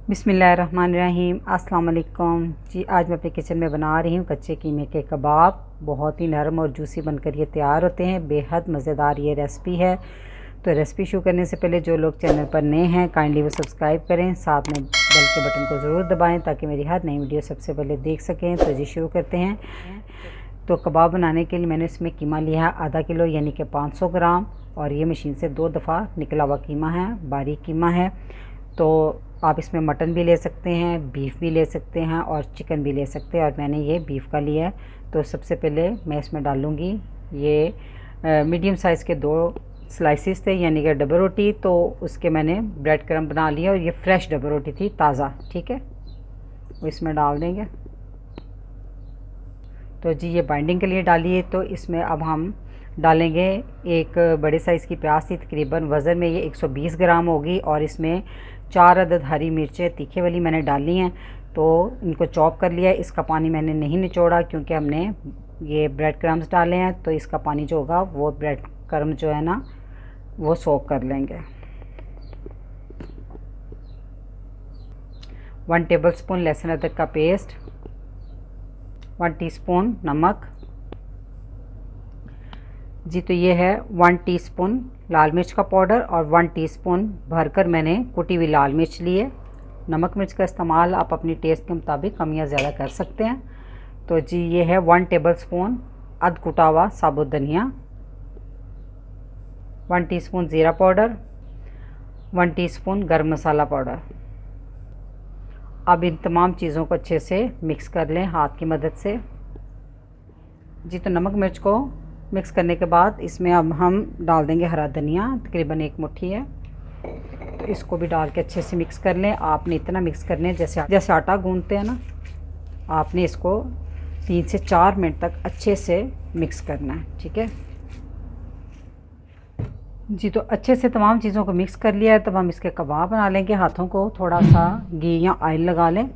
बिस्मिल्लाहिर्रहमानिर्रहीम। अस्सलाम वालेकुम जी। आज मैं अपने किचन में बना रही हूँ कच्चे कीमे के कबाब। बहुत ही नरम और जूसी बनकर ये तैयार होते हैं। बेहद मज़ेदार ये रेसिपी है। तो रेसिपी शुरू करने से पहले जो लोग चैनल पर नए हैं काइंडली वो सब्सक्राइब करें, साथ में बेल के बटन को ज़रूर दबाएं ताकि मेरी हर नई वीडियो सबसे पहले देख सकें। तो जी शुरू करते हैं। तो कबाब बनाने के लिए मैंने इसमें कीमा लिया है आधा किलो यानी कि 500 ग्राम, और ये मशीन से 2 दफ़ा निकला हुआ कीमा है, बारीक कीमा है। तो आप इसमें मटन भी ले सकते हैं, बीफ भी ले सकते हैं और चिकन भी ले सकते हैं, और मैंने ये बीफ का लिया है। तो सबसे पहले मैं इसमें डालूँगी ये मीडियम साइज़ के 2 स्लाइसिस थे यानी कि डबल रोटी। तो उसके मैंने ब्रेड क्रम्ब बना लिया और ये फ्रेश डबल रोटी थी, ताज़ा। ठीक है, वो इसमें डाल देंगे। तो जी ये बाइंडिंग के लिए डालिए। तो इसमें अब हम डालेंगे एक बड़े साइज़ की प्याज थी, तकरीबन वज़न में ये 120 ग्राम होगी, और इसमें 4 अदद हरी मिर्चें तीखे वाली मैंने डाली हैं। तो इनको चॉप कर लिया है। इसका पानी मैंने नहीं निचोड़ा क्योंकि हमने ये ब्रेड क्रम्स डाले हैं, तो इसका पानी जो होगा वो ब्रेड क्रम्ब जो है ना वो सोक कर लेंगे। 1 टेबलस्पून लहसुन अदरक का पेस्ट, 1 टीस्पून नमक जी। तो ये है 1 टीस्पून लाल मिर्च का पाउडर और 1 टीस्पून भरकर मैंने कुटी हुई लाल मिर्च ली है। नमक मिर्च का इस्तेमाल आप अपनी टेस्ट के मुताबिक कम या ज़्यादा कर सकते हैं। तो जी ये है 1 टेबलस्पून अध कुटा हुआ साबुत धनिया, 1 टीस्पून ज़ीरा पाउडर, 1 टीस्पून गरम मसाला पाउडर। अब इन तमाम चीज़ों को अच्छे से मिक्स कर लें हाथ की मदद से जी। तो नमक मिर्च को मिक्स करने के बाद इसमें अब हम डाल देंगे हरा धनिया, तकरीबन 1 मुट्ठी है। तो इसको भी डाल के अच्छे से मिक्स कर लें। आपने इतना मिक्स करना है जैसे आटा गूंदते हैं ना, आपने इसको 3 से 4 मिनट तक अच्छे से मिक्स करना है। ठीक है जी। तो अच्छे से तमाम चीज़ों को मिक्स कर लिया है। तब हम इसके कबाब बना लेंगे। हाथों को थोड़ा सा घी या ऑयल लगा लें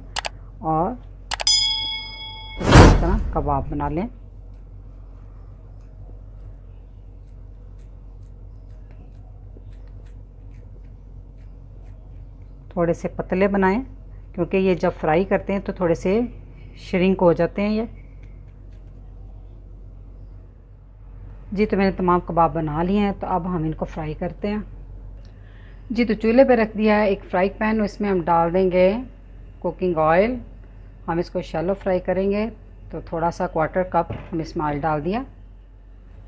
और इस तरह कबाब बना लें। थोड़े से पतले बनाएं क्योंकि ये जब फ्राई करते हैं तो थोड़े से श्रिंक हो जाते हैं ये जी। तो मैंने तमाम कबाब बना लिए हैं। तो अब हम इनको फ्राई करते हैं जी। तो चूल्हे पे रख दिया है एक फ्राई पैन, इसमें हम डाल देंगे कुकिंग ऑयल। हम इसको शैलो फ्राई करेंगे। तो थोड़ा सा 1/4 कप हम इसमें ऑयल डाल दिया।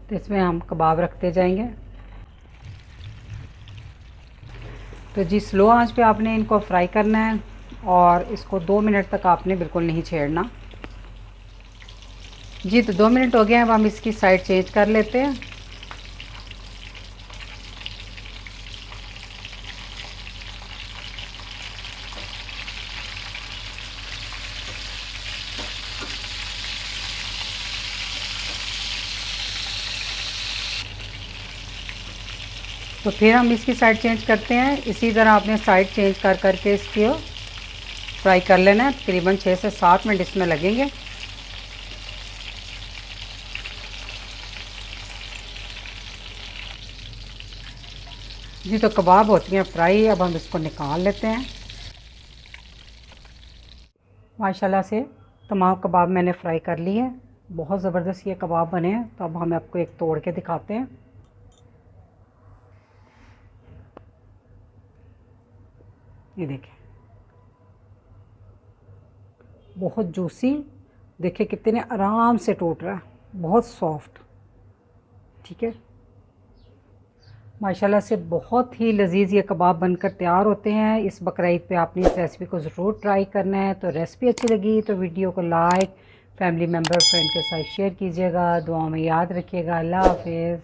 तो इसमें हम कबाब रखते जाएंगे। तो जी स्लो आंच पे आपने इनको फ्राई करना है और इसको 2 मिनट तक आपने बिल्कुल नहीं छेड़ना जी। तो 2 मिनट हो गए हैं। अब हम इसकी साइड चेंज कर लेते हैं। तो फिर हम इसकी साइड चेंज करते हैं। इसी तरह आपने साइड चेंज कर करके इसको फ्राई कर लेना है। तकरीबन 6 से 7 मिनट इसमें लगेंगे जी। तो कबाब होती हैं फ्राई। अब हम इसको निकाल लेते हैं। माशाल्लाह से तमाम कबाब मैंने फ्राई कर लिए हैं। बहुत ज़बरदस्त ये कबाब बने हैं। तो अब हम आपको एक तोड़ के दिखाते हैं। ये देखें, बहुत जूसी, देखिए कितने आराम से टूट रहा है, बहुत सॉफ्ट। ठीक है, माशाल्लाह से बहुत ही लजीज ये कबाब बनकर तैयार होते हैं। इस बकरीद पे आपने इस रेसिपी को ज़रूर ट्राई करना है। तो रेसिपी अच्छी लगी तो वीडियो को लाइक, फैमिली मेम्बर, फ्रेंड के साथ शेयर कीजिएगा। दुआओं में याद रखिएगा। अल्लाह हाफिज़।